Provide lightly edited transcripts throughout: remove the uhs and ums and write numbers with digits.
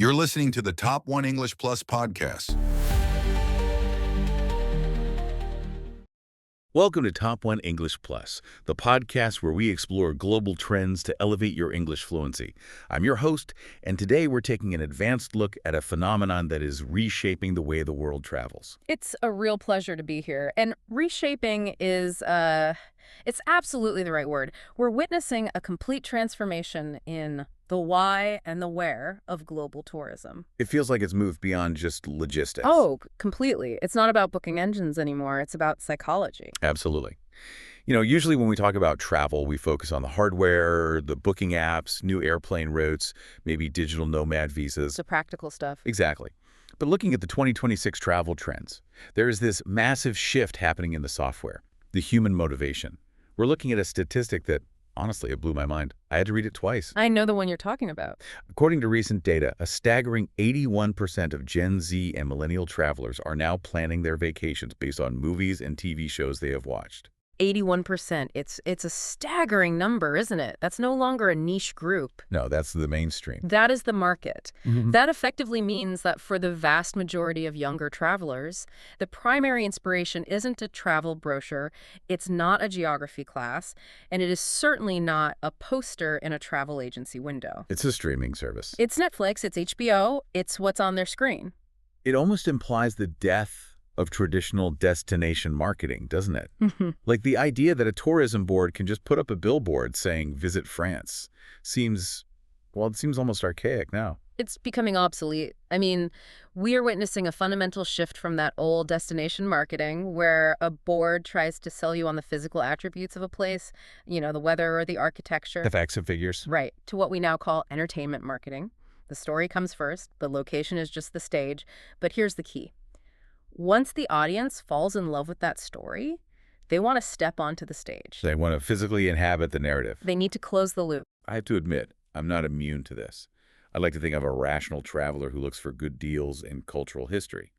You're listening to the Top One English Plus podcast. Welcome to Top One English Plus, the podcast where we explore global trends to elevate your English fluency. I'm your host, and today we're taking an advanced look at a phenomenon that is reshaping the way the world travels. It's a real pleasure to be here. And reshaping is, it's absolutely the right word. We're witnessing a complete transformation in the why and the where of global tourism. It feels like it's moved beyond just logistics. Oh, completely. It's not about booking engines anymore. It's about psychology. Absolutely. Usually when we talk about travel, we focus on the hardware, the booking apps, new airplane routes, maybe digital nomad visas. The practical stuff. Exactly. But looking at the 2026 travel trends, there is this massive shift happening in the software, the human motivation. We're looking at a statistic that, honestly, it blew my mind. I had to read it twice. I know the one you're talking about. According to recent data, a staggering 81% of Gen Z and millennial travelers are now planning their vacations based on movies and TV shows they have watched. 81%. It's a staggering number, isn't it? That's no longer a niche group. No, that's the mainstream. That is the market. That effectively means that for the vast majority of younger travelers, the primary inspiration isn't a travel brochure, it's not a geography class, and it is certainly not a poster in a travel agency window. It's a streaming service. It's Netflix, it's HBO, it's what's on their screen. It almost implies the death of traditional destination marketing, doesn't it? Like the idea that a tourism board can just put up a billboard saying, "Visit France," seems almost archaic now. It's becoming obsolete. I mean, we are witnessing a fundamental shift from that old destination marketing where a board tries to sell you on the physical attributes of a place, the weather or the architecture. The facts and figures. Right, to what we now call entertainment marketing. The story comes first, the location is just the stage, but here's the key. Once the audience falls in love with that story, they want to step onto the stage. They want to physically inhabit the narrative. They need to close the loop. I have to admit, I'm not immune to this. I like to think I'm a rational traveler who looks for good deals in cultural history.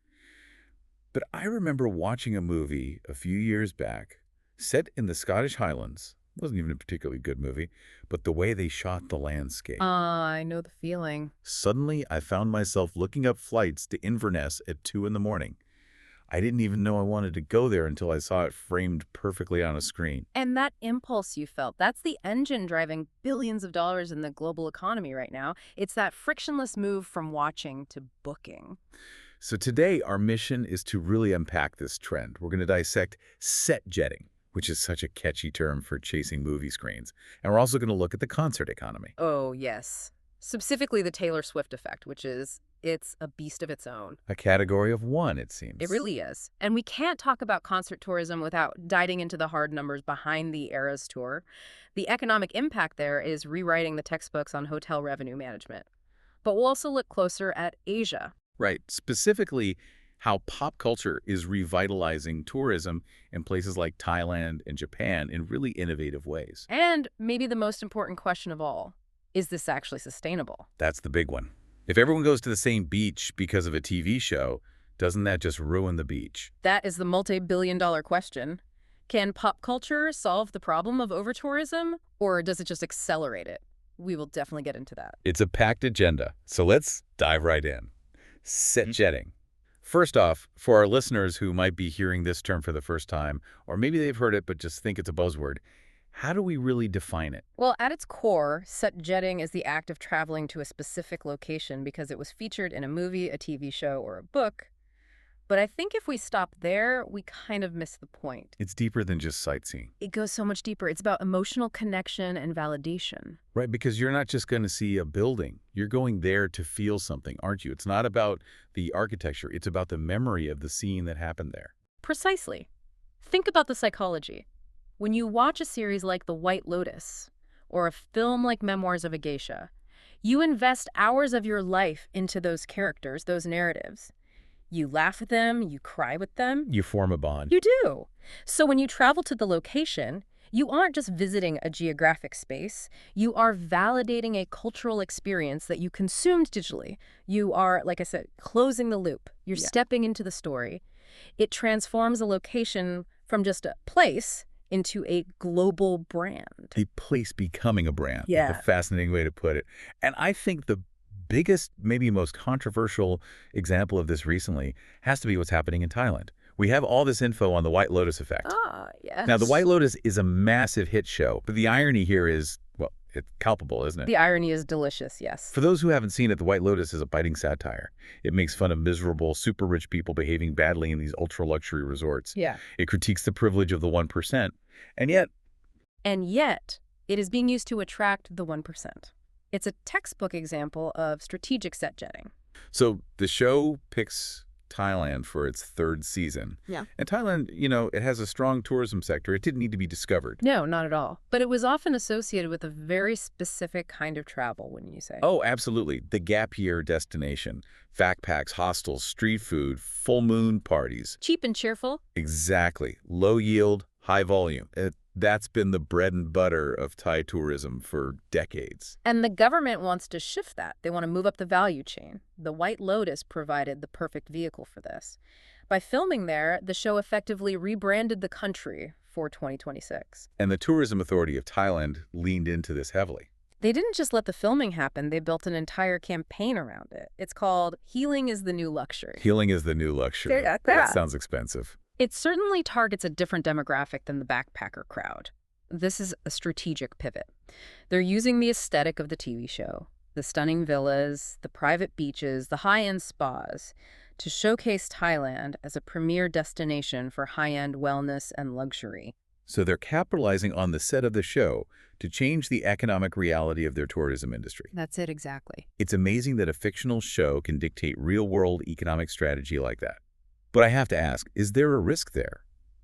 But I remember watching a movie a few years back, set in the Scottish Highlands. It wasn't even a particularly good movie, but the way they shot the landscape. I know the feeling. Suddenly, I found myself looking up flights to Inverness at 2 in the morning. I didn't even know I wanted to go there until I saw it framed perfectly on a screen. And that impulse you felt, that's the engine driving billions of dollars in the global economy right now. It's that frictionless move from watching to booking. So today, our mission is to really unpack this trend. We're going to dissect set jetting, which is such a catchy term for chasing movie screens. And we're also going to look at the concert economy. Oh, yes. Specifically the Taylor Swift effect, it's a beast of its own. A category of one, it seems. It really is. And we can't talk about concert tourism without diving into the hard numbers behind the Eras Tour. The economic impact there is rewriting the textbooks on hotel revenue management. But we'll also look closer at Asia. Right. Specifically, how pop culture is revitalizing tourism in places like Thailand and Japan in really innovative ways. And maybe the most important question of all, is this actually sustainable? That's the big one. If everyone goes to the same beach because of a TV show, doesn't that just ruin the beach? That is the multi-billion-dollar question. Can pop culture solve the problem of over-tourism, or does it just accelerate it? We will definitely get into that. It's a packed agenda, so let's dive right in. Set jetting. First off, for our listeners who might be hearing this term for the first time, or maybe they've heard it but just think it's a buzzword, how do we really define it? Well, at its core, set jetting is the act of traveling to a specific location because it was featured in a movie, a TV show, or a book. But I think if we stop there, we kind of miss the point. It's deeper than just sightseeing. It goes so much deeper. It's about emotional connection and validation. Right, because you're not just going to see a building. You're going there to feel something, aren't you? It's not about the architecture. It's about the memory of the scene that happened there. Precisely. Think about the psychology. When you watch a series like The White Lotus or a film like Memoirs of a Geisha, you invest hours of your life into those characters, those narratives. You laugh with them, you cry with them. You form a bond. You do. So when you travel to the location, you aren't just visiting a geographic space. You are validating a cultural experience that you consumed digitally. You are, like I said, closing the loop. You're stepping into the story. It transforms a location from just a place into a global brand. A place becoming a brand. Yeah. A fascinating way to put it. And I think the biggest, maybe most controversial example of this recently has to be what's happening in Thailand. We have all this info on the White Lotus effect. Ah, yes. Now, the White Lotus is a massive hit show, but the irony here is, well, it's palpable, isn't it? The irony is delicious, yes. For those who haven't seen it, The White Lotus is a biting satire. It makes fun of miserable, super rich people behaving badly in these ultra-luxury resorts. Yeah. It critiques the privilege of the 1%. And yet, it is being used to attract the 1%. It's a textbook example of strategic set jetting. so the show picks Thailand for its third season. Yeah. And Thailand, it has a strong tourism sector. It didn't need to be discovered. No, not at all. But it was often associated with a very specific kind of travel, wouldn't you say? Oh, absolutely. The gap year destination. Backpacks, hostels, street food, full moon parties. Cheap and cheerful? Exactly. Low yield, high volume. That's been the bread and butter of Thai tourism for decades. And the government wants to shift that. They want to move up the value chain. The White Lotus provided the perfect vehicle for this. By filming there, the show effectively rebranded the country for 2026. And the Tourism Authority of Thailand leaned into this heavily. They didn't just let the filming happen, they built an entire campaign around it. It's called Healing is the New Luxury. Healing is the new luxury. That sounds expensive. It certainly targets a different demographic than the backpacker crowd. This is a strategic pivot. They're using the aesthetic of the TV show, the stunning villas, the private beaches, the high-end spas, to showcase Thailand as a premier destination for high-end wellness and luxury. So they're capitalizing on the set of the show to change the economic reality of their tourism industry. That's it exactly. It's amazing that a fictional show can dictate real-world economic strategy like that. But I have to ask, is there a risk there?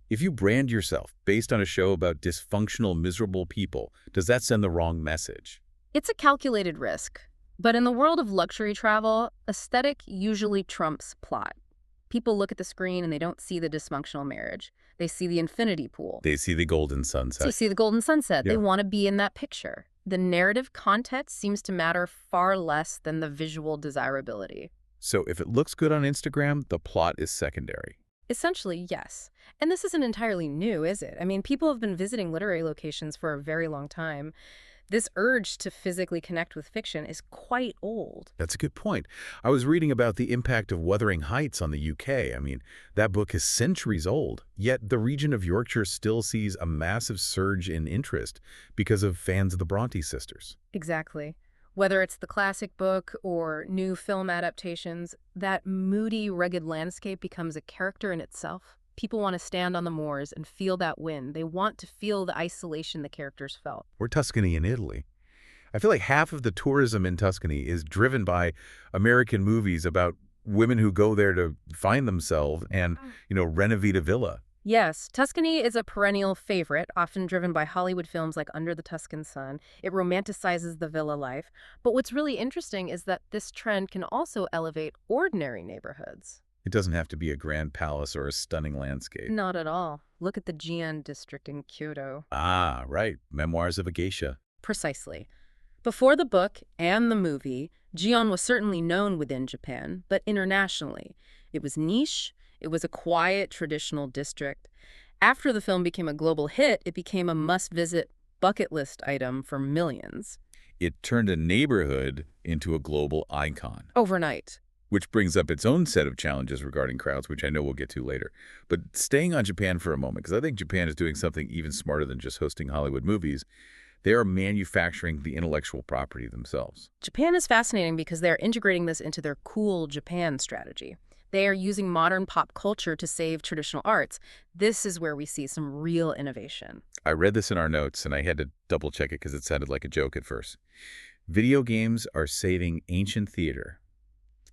If you brand yourself based on a show about dysfunctional, miserable people, does that send the wrong message? It's a calculated risk. But in the world of luxury travel, aesthetic usually trumps plot. People look at the screen and they don't see the dysfunctional marriage. They see the infinity pool. They see the golden sunset. They see the golden sunset. Yeah. They want to be in that picture. The narrative context seems to matter far less than the visual desirability. So if it looks good on Instagram, the plot is secondary. Essentially, yes. And this isn't entirely new, is it? I mean, people have been visiting literary locations for a very long time. This urge to physically connect with fiction is quite old. That's a good point. I was reading about the impact of Wuthering Heights on the UK. I mean, that book is centuries old, yet the region of Yorkshire still sees a massive surge in interest because of fans of the Bronte sisters. Exactly. Whether it's the classic book or new film adaptations, that moody, rugged landscape becomes a character in itself. People want to stand on the moors and feel that wind. They want to feel the isolation the characters felt. We're Tuscany in Italy. I feel like half of the tourism in Tuscany is driven by American movies about women who go there to find themselves and, renovate a villa. Yes, Tuscany is a perennial favorite, often driven by Hollywood films like Under the Tuscan Sun. It romanticizes the villa life. But what's really interesting is that this trend can also elevate ordinary neighborhoods. It doesn't have to be a grand palace or a stunning landscape. Not at all. Look at the Jian district in Kyoto. Ah, right. Memoirs of a Geisha. Precisely. Before the book and the movie, Jian was certainly known within Japan, but internationally. It was niche. It was a quiet, traditional district. After the film became a global hit, it became a must-visit bucket list item for millions. It turned a neighborhood into a global icon. Overnight. Which brings up its own set of challenges regarding crowds, which I know we'll get to later. But staying on Japan for a moment, because I think Japan is doing something even smarter than just hosting Hollywood movies. They are manufacturing the intellectual property themselves. Japan is fascinating because they're integrating this into their Cool Japan strategy. They are using modern pop culture to save traditional arts. This is where we see some real innovation. I read this in our notes, and I had to double-check it because it sounded like a joke at first. Video games are saving ancient theater.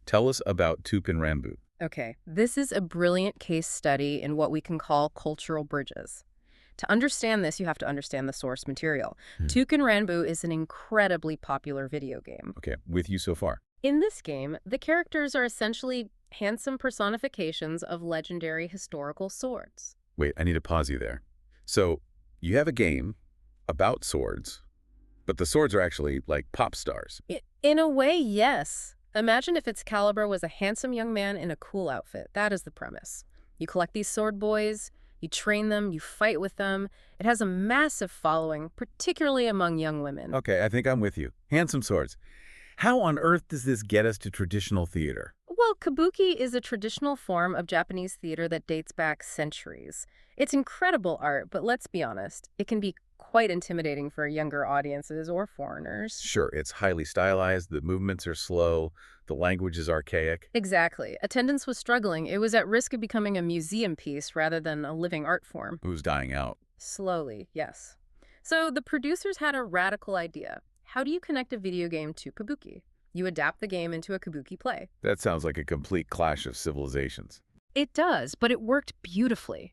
Tell us about Tupin Rambu. Okay, this is a brilliant case study in what we can call cultural bridges. To understand this, you have to understand the source material. Tupin Rambu is an incredibly popular video game. Okay, with you so far. In this game, the characters are essentially handsome personifications of legendary historical swords. Wait, I need to pause you there. So, you have a game about swords, but the swords are actually like pop stars. In a way, yes. Imagine if Excalibur was a handsome young man in a cool outfit. That is the premise. You collect these sword boys, you train them, you fight with them. It has a massive following, particularly among young women. Okay, I think I'm with you. Handsome swords. How on earth does this get us to traditional theater? Well, kabuki is a traditional form of Japanese theater that dates back centuries. It's incredible art, but let's be honest, it can be quite intimidating for younger audiences or foreigners. Sure, it's highly stylized, the movements are slow, the language is archaic. Exactly. Attendance was struggling. It was at risk of becoming a museum piece rather than a living art form. Who's dying out? Slowly, yes. So the producers had a radical idea. How do you connect a video game to kabuki? You adapt the game into a kabuki play. That sounds like a complete clash of civilizations. It does, but it worked beautifully.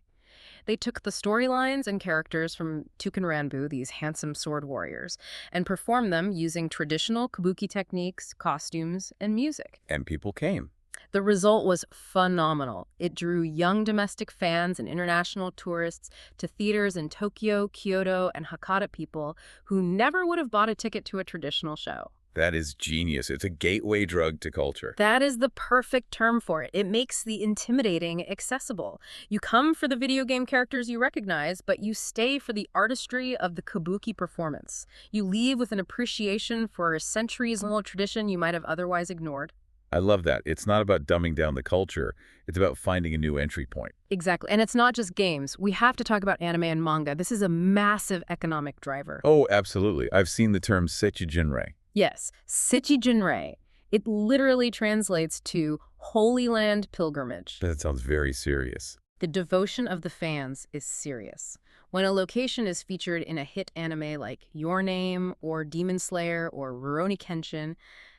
They took the storylines and characters from Touken Ranbu, these handsome sword warriors, and performed them using traditional kabuki techniques, costumes, and music. And people came. The result was phenomenal. It drew young domestic fans and international tourists to theaters in Tokyo, Kyoto, and Hakata people who never would have bought a ticket to a traditional show. That is genius. It's a gateway drug to culture. That is the perfect term for it. It makes the intimidating accessible. You come for the video game characters you recognize, but you stay for the artistry of the kabuki performance. You leave with an appreciation for a centuries-old tradition you might have otherwise ignored. I love that. It's not about dumbing down the culture. It's about finding a new entry point. Exactly. And it's not just games. We have to talk about anime and manga. This is a massive economic driver. Oh, absolutely. I've seen the term Seichi-jinrei. Yes, Seichi-jinrei. It literally translates to Holy Land Pilgrimage. That sounds very serious. The devotion of the fans is serious. When a location is featured in a hit anime like Your Name or Demon Slayer or Rurouni Kenshin,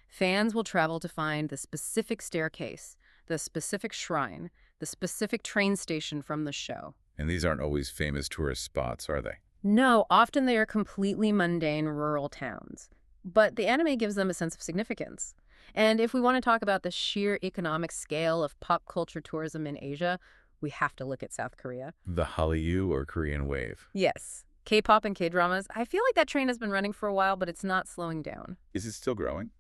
fans will travel to find the specific staircase, the specific shrine, the specific train station from the show. And these aren't always famous tourist spots, are they? No, often they are completely mundane rural towns. But the anime gives them a sense of significance. And if we want to talk about the sheer economic scale of pop culture tourism in Asia, we have to look at South Korea. The Hallyu or Korean wave. Yes. K-pop and K-dramas. I feel like that train has been running for a while, but it's not slowing down. Is it still growing?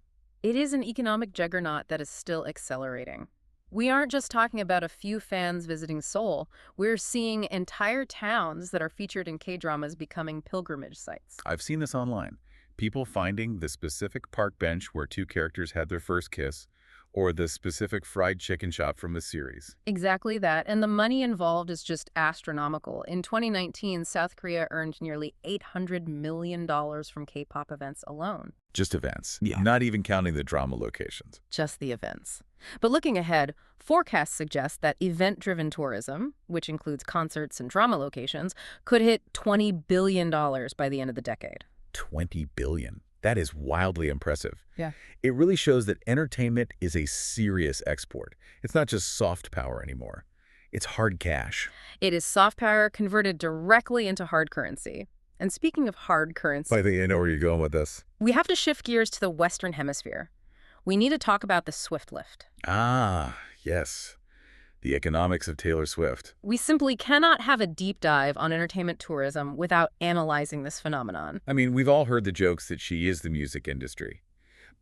It is an economic juggernaut that is still accelerating. We aren't just talking about a few fans visiting Seoul. We're seeing entire towns that are featured in K-dramas becoming pilgrimage sites. I've seen this online. People finding the specific park bench where two characters had their first kiss, or the specific fried chicken shop from a series. Exactly that, and the money involved is just astronomical. In 2019, South Korea earned nearly $800 million from K-pop events alone. Just events. Yeah. Not even counting the drama locations. Just the events. But looking ahead, forecasts suggest that event-driven tourism, which includes concerts and drama locations, could hit $20 billion by the end of the decade. 20 billion. That is wildly impressive. Yeah. It really shows that entertainment is a serious export. It's not just soft power anymore. It's hard cash. It is soft power converted directly into hard currency. And speaking of hard currency, I think I know where you're going with this. we have to shift gears to the Western Hemisphere. We need to talk about the Swift lift. Ah, yes. The economics of Taylor Swift. We simply cannot have a deep dive on entertainment tourism without analyzing this phenomenon. I mean, we've all heard the jokes that she is the music industry.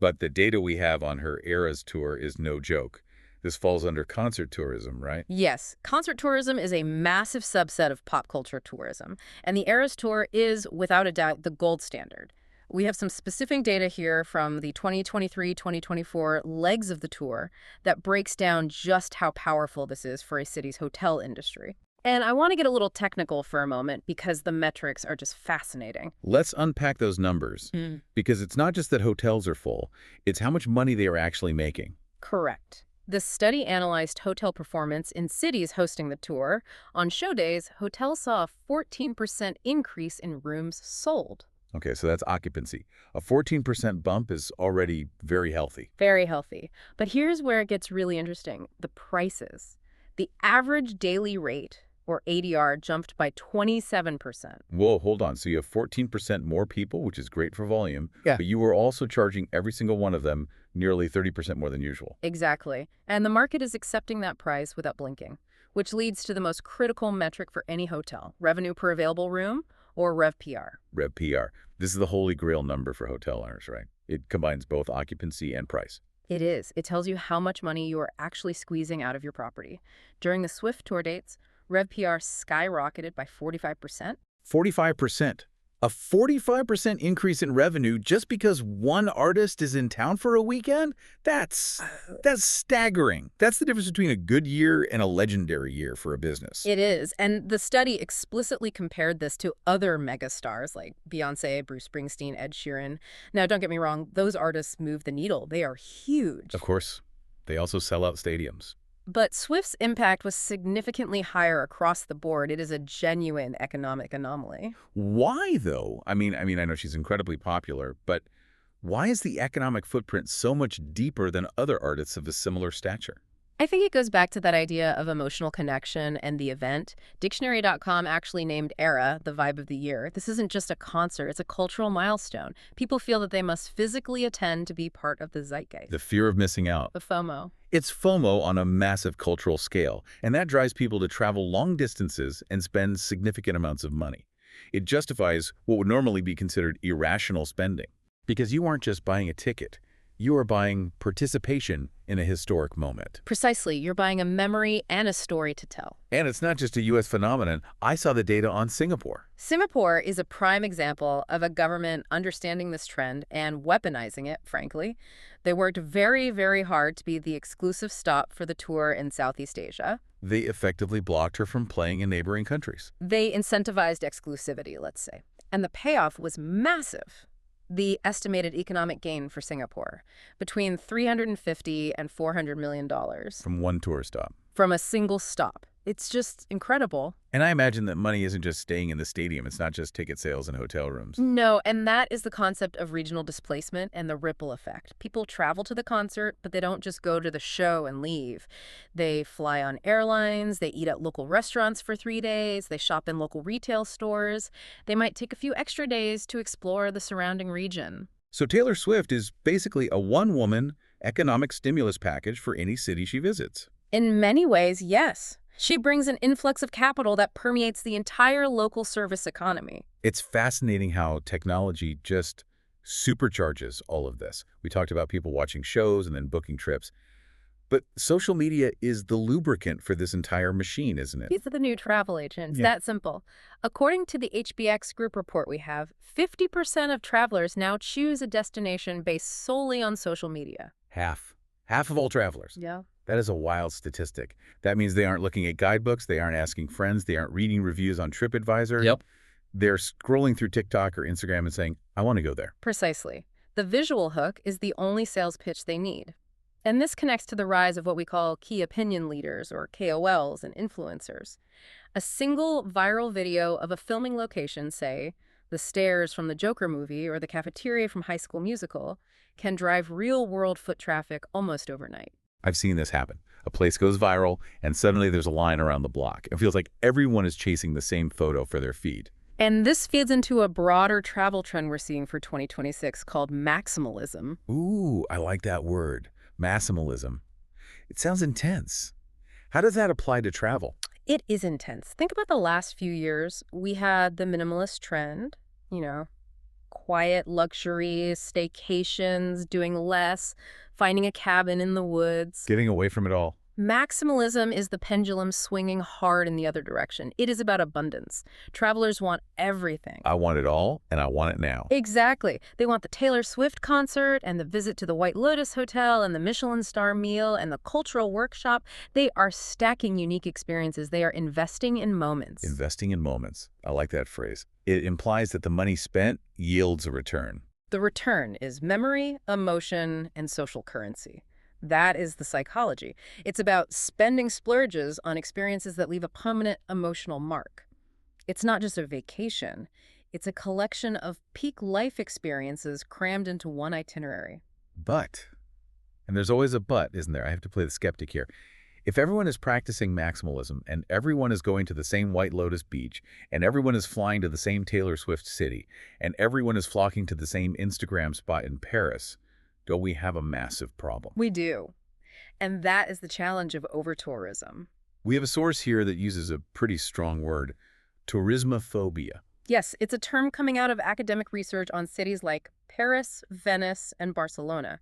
But the data we have on her Eras tour is no joke. This falls under concert tourism, right? Yes, concert tourism is a massive subset of pop culture tourism, and the Eras Tour is, without a doubt, the gold standard. We have some specific data here from the 2023-2024 legs of the tour that breaks down just how powerful this is for a city's hotel industry. And I want to get a little technical for a moment because the metrics are just fascinating. Let's unpack those numbers. Because it's not just that hotels are full, it's how much money they are actually making. Correct. The study analyzed hotel performance in cities hosting the tour. On show days, hotels saw a 14% increase in rooms sold. Okay, so that's occupancy. A 14% bump is already very healthy. Very healthy. But here's where it gets really interesting. The prices. The average daily rate, or ADR, jumped by 27%. Whoa, hold on. So you have 14% more people, which is great for volume, Yeah. but you were also charging every single one of them nearly 30% more than usual. Exactly. And the market is accepting that price without blinking, which leads to the most critical metric for any hotel, revenue per available room, or RevPR. RevPR. This is the holy grail number for hotel owners, right? It combines both occupancy and price. It is. It tells you how much money you are actually squeezing out of your property. During the Swift tour dates, RevPR skyrocketed by 45%. 45%. A 45% increase in revenue just because one artist is in town for a weekend? That's staggering. That's the difference between a good year and a legendary year for a business. It is, and the study explicitly compared this to other megastars like Beyoncé, Bruce Springsteen, Ed Sheeran. Now, don't get me wrong, those artists move the needle. They are huge. Of course, they also sell out stadiums. But Swift's impact was significantly higher across the board. It is a genuine economic anomaly. Why, though? I mean, I know she's incredibly popular, but why is the economic footprint so much deeper than other artists of a similar stature? I think it goes back to that idea of emotional connection and the event. Dictionary.com actually named Era the vibe of the year. This isn't just a concert, it's a cultural milestone. People feel that they must physically attend to be part of the zeitgeist. The fear of missing out. The FOMO. It's FOMO on a massive cultural scale, and that drives people to travel long distances and spend significant amounts of money. It justifies what would normally be considered irrational spending. Because you aren't just buying a ticket. You are buying participation in a historic moment. Precisely. You're buying a memory and a story to tell. And it's not just a U.S. phenomenon. I saw the data on Singapore. Singapore is a prime example of a government understanding this trend and weaponizing it, frankly. They worked very, very hard to be the exclusive stop for the tour in Southeast Asia. They effectively blocked her from playing in neighboring countries. They incentivized exclusivity, let's say. And the payoff was massive. The estimated economic gain for Singapore, between $350 and $400 million. From one tour stop. From a single stop. It's just incredible. And I imagine that money isn't just staying in the stadium. It's not just ticket sales and hotel rooms. No, and that is the concept of regional displacement and the ripple effect. People travel to the concert, but they don't just go to the show and leave. They fly on airlines, they eat at local restaurants for 3 days, they shop in local retail stores. They might take a few extra days to explore the surrounding region. So Taylor Swift is basically a one-woman economic stimulus package for any city she visits. In many ways, yes. She brings an influx of capital that permeates the entire local service economy. It's fascinating how technology just supercharges all of this. We talked about people watching shows and then booking trips. But social media is the lubricant for this entire machine, isn't it? These are the new travel agents. Yeah. That simple. According to the HBX group report we have, 50% of travelers now choose a destination based solely on social media. Half of all travelers. Yeah. That is a wild statistic. That means they aren't looking at guidebooks, they aren't asking friends, they aren't reading reviews on TripAdvisor. Yep. They're scrolling through TikTok or Instagram and saying, I want to go there. Precisely. The visual hook is the only sales pitch they need. And this connects to the rise of what we call key opinion leaders, or KOLs, and influencers. A single viral video of a filming location, say, the stairs from the Joker movie or the cafeteria from High School Musical, can drive real-world foot traffic almost overnight. I've seen this happen. A place goes viral, and suddenly there's a line around the block. It feels like everyone is chasing the same photo for their feed. And this feeds into a broader travel trend we're seeing for 2026 called maximalism. Ooh, I like that word. Maximalism. It sounds intense. How does that apply to travel? It is intense. Think about the last few years. We had the minimalist trend, quiet luxuries, staycations, doing less, finding a cabin in the woods. Getting away from it all. Maximalism is the pendulum swinging hard in the other direction. It is about abundance. Travelers want everything. I want it all, and I want it now. Exactly. They want the Taylor Swift concert and the visit to the White Lotus Hotel and the Michelin star meal and the cultural workshop. They are stacking unique experiences. They are investing in moments. Investing in moments. I like that phrase. It implies that the money spent yields a return. The return is memory, emotion, and social currency. That is the psychology. It's about spending splurges on experiences that leave a permanent emotional mark. It's not just a vacation. It's a collection of peak life experiences crammed into one itinerary. But, and there's always a but, isn't there? I have to play the skeptic here. If everyone is practicing maximalism and everyone is going to the same White Lotus beach and everyone is flying to the same Taylor Swift city and everyone is flocking to the same Instagram spot in Paris, don't we have a massive problem? We do. And that is the challenge of over-tourism. We have a source here that uses a pretty strong word, tourismophobia. Yes, it's a term coming out of academic research on cities like Paris, Venice, and Barcelona.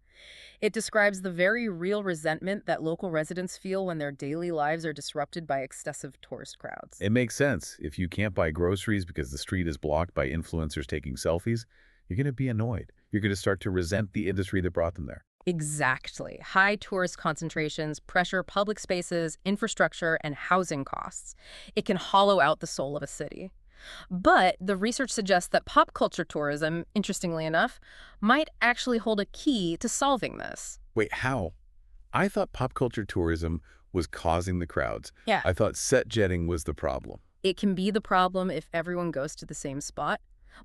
It describes the very real resentment that local residents feel when their daily lives are disrupted by excessive tourist crowds. It makes sense. If you can't buy groceries because the street is blocked by influencers taking selfies, you're going to be annoyed. You're going to start to resent the industry that brought them there. Exactly. High tourist concentrations pressure public spaces, infrastructure, and housing costs. It can hollow out the soul of a city. But the research suggests that pop culture tourism, interestingly enough, might actually hold a key to solving this. Wait, how? I thought pop culture tourism was causing the crowds. Yeah. I thought set jetting was the problem. It can be the problem if everyone goes to the same spot.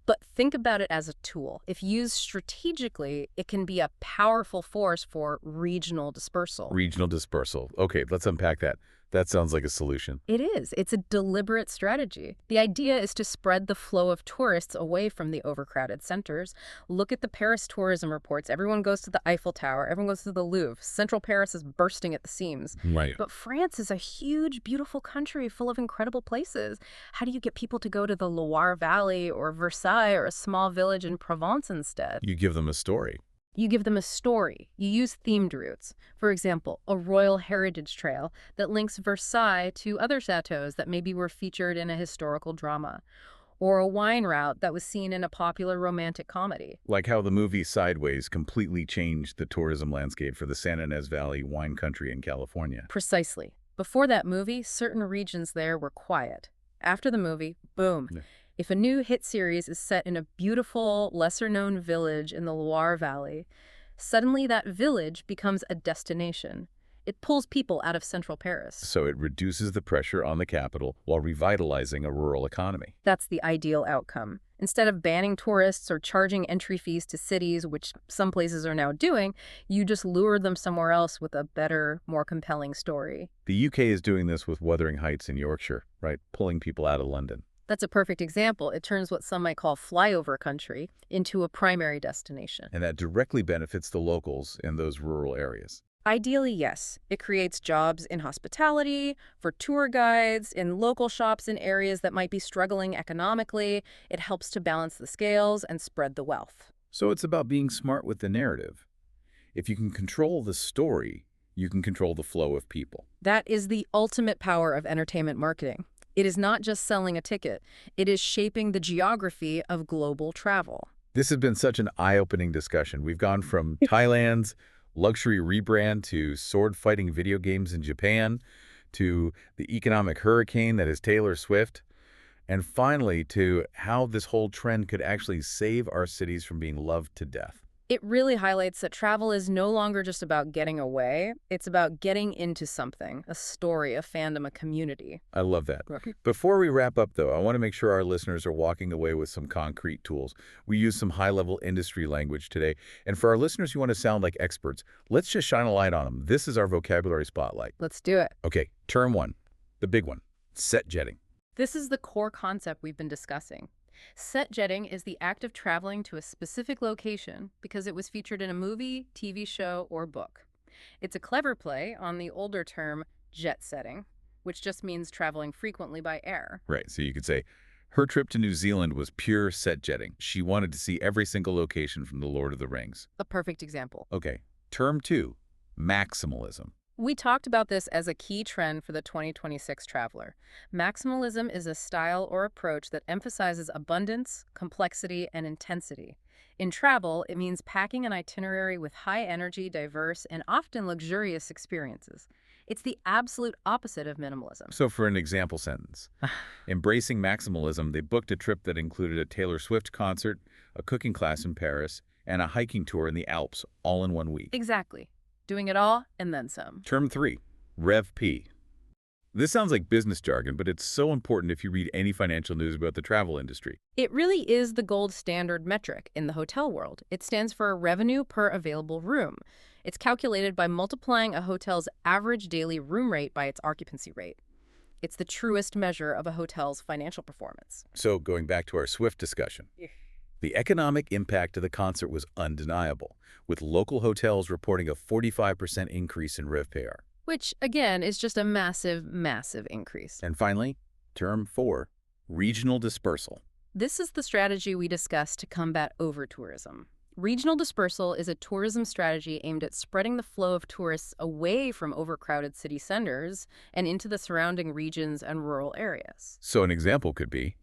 But think about it as a tool. If used strategically, it can be a powerful force for regional dispersal. Regional dispersal. Okay, let's unpack that. That sounds like a solution. It is. It's a deliberate strategy. The idea is to spread the flow of tourists away from the overcrowded centers. Look at the Paris tourism reports. Everyone goes to the Eiffel Tower. Everyone goes to the Louvre. Central Paris is bursting at the seams. Right. But France is a huge, beautiful country full of incredible places. How do you get people to go to the Loire Valley or Versailles or a small village in Provence instead? You give them a story. You give them a story. You use themed routes. For example, a royal heritage trail that links Versailles to other chateaus that maybe were featured in a historical drama. Or a wine route that was seen in a popular romantic comedy. Like how the movie Sideways completely changed the tourism landscape for the San Ynez Valley wine country in California. Precisely. Before that movie, certain regions there were quiet. After the movie, boom. Yeah. If a new hit series is set in a beautiful, lesser-known village in the Loire Valley, suddenly that village becomes a destination. It pulls people out of central Paris. So it reduces the pressure on the capital while revitalizing a rural economy. That's the ideal outcome. Instead of banning tourists or charging entry fees to cities, which some places are now doing, you just lure them somewhere else with a better, more compelling story. The UK is doing this with Wuthering Heights in Yorkshire, right? Pulling people out of London. That's a perfect example. It turns what some might call flyover country into a primary destination. And that directly benefits the locals in those rural areas. Ideally, yes. It creates jobs in hospitality, for tour guides, in local shops in areas that might be struggling economically. It helps to balance the scales and spread the wealth. So it's about being smart with the narrative. If you can control the story, you can control the flow of people. That is the ultimate power of entertainment marketing. It is not just selling a ticket. It is shaping the geography of global travel. This has been such an eye-opening discussion. We've gone from Thailand's luxury rebrand to sword-fighting video games in Japan, to the economic hurricane that is Taylor Swift, and finally to how this whole trend could actually save our cities from being loved to death. It really highlights that travel is no longer just about getting away. It's about getting into something, a story, a fandom, a community. I love that. Before we wrap up, though, I want to make sure our listeners are walking away with some concrete tools. We use some high-level industry language today. And for our listeners who want to sound like experts, let's just shine a light on them. This is our vocabulary spotlight. Let's do it. Okay, term one, the big one, set jetting. This is the core concept we've been discussing. Set jetting is the act of traveling to a specific location because it was featured in a movie, TV show, or book. It's a clever play on the older term jet setting, which just means traveling frequently by air. Right, so you could say, her trip to New Zealand was pure set jetting. She wanted to see every single location from The Lord of the Rings. A perfect example. Okay, term two, maximalism. We talked about this as a key trend for the 2026 traveler. Maximalism is a style or approach that emphasizes abundance, complexity, and intensity. In travel, it means packing an itinerary with high-energy, diverse, and often luxurious experiences. It's the absolute opposite of minimalism. So for an example sentence, embracing maximalism, they booked a trip that included a Taylor Swift concert, a cooking class in Paris, and a hiking tour in the Alps, all in 1 week. Exactly. Doing it all and then some. Term three, Rev P. This sounds like business jargon, but it's so important if you read any financial news about the travel industry. It really is the gold standard metric in the hotel world. It stands for revenue per available room. It's calculated by multiplying a hotel's average daily room rate by its occupancy rate. It's the truest measure of a hotel's financial performance. So going back to our Swift discussion, the economic impact of the concert was undeniable, with local hotels reporting a 45% increase in RevPAR. Which, again, is just a massive, massive increase. And finally, term four, regional dispersal. This is the strategy we discussed to combat over-tourism. Regional dispersal is a tourism strategy aimed at spreading the flow of tourists away from overcrowded city centers and into the surrounding regions and rural areas. So an example could be,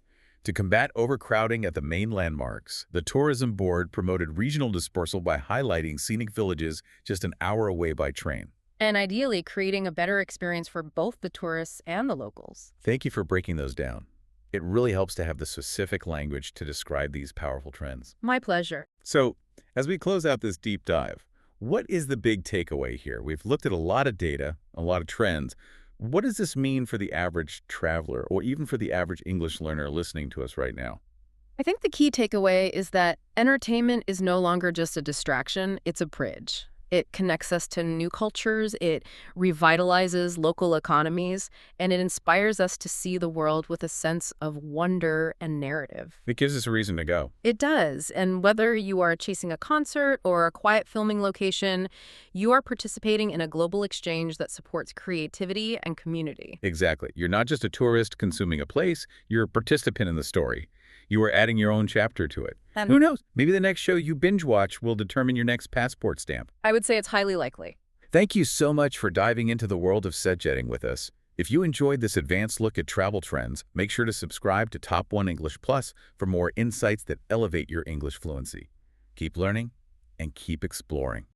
to combat overcrowding at the main landmarks, the Tourism Board promoted regional dispersal by highlighting scenic villages just an hour away by train. And ideally, creating a better experience for both the tourists and the locals. Thank you for breaking those down. It really helps to have the specific language to describe these powerful trends. My pleasure. So, as we close out this deep dive, what is the big takeaway here? We've looked at a lot of data, a lot of trends. What does this mean for the average traveler or even for the average English learner listening to us right now? I think the key takeaway is that entertainment is no longer just a distraction, it's a bridge. It connects us to new cultures, it revitalizes local economies, and it inspires us to see the world with a sense of wonder and narrative. It gives us a reason to go. It does, and whether you are chasing a concert or a quiet filming location, you are participating in a global exchange that supports creativity and community. Exactly. You're not just a tourist consuming a place, you're a participant in the story. You are adding your own chapter to it. And who knows? Maybe the next show you binge watch will determine your next passport stamp. I would say it's highly likely. Thank you so much for diving into the world of set jetting with us. If you enjoyed this advanced look at travel trends, make sure to subscribe to Top 1 English Plus for more insights that elevate your English fluency. Keep learning and keep exploring.